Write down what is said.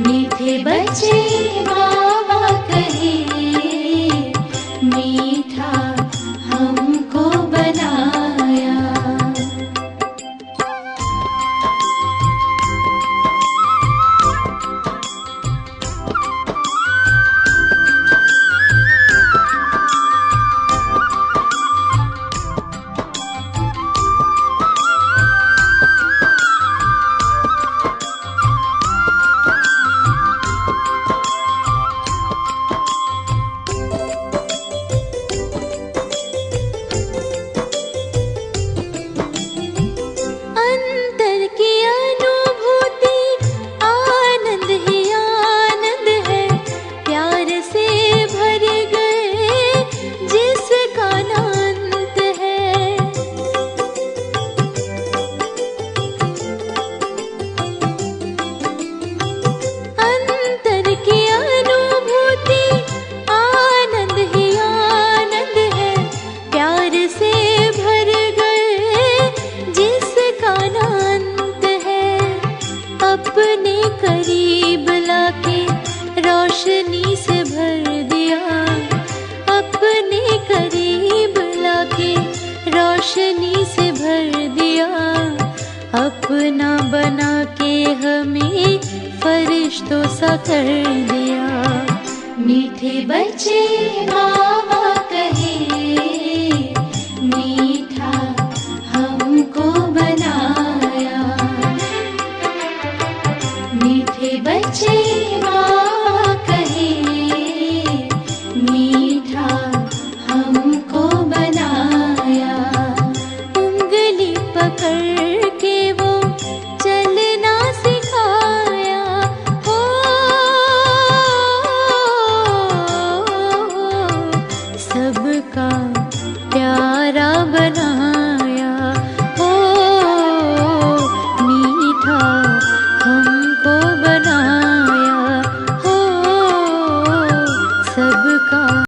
मीठे बच्चे बाबा कहे, मीठा हमको बनाया। अपने करीब लाके रोशनी से भर दिया, अपने करीब लाके रोशनी से भर दिया। अपना बना के हमें फरिश्तों सा कर दिया। मीठे बच्चे बाबा कहे, मीठा हमको बनाया। मीठे बच्चे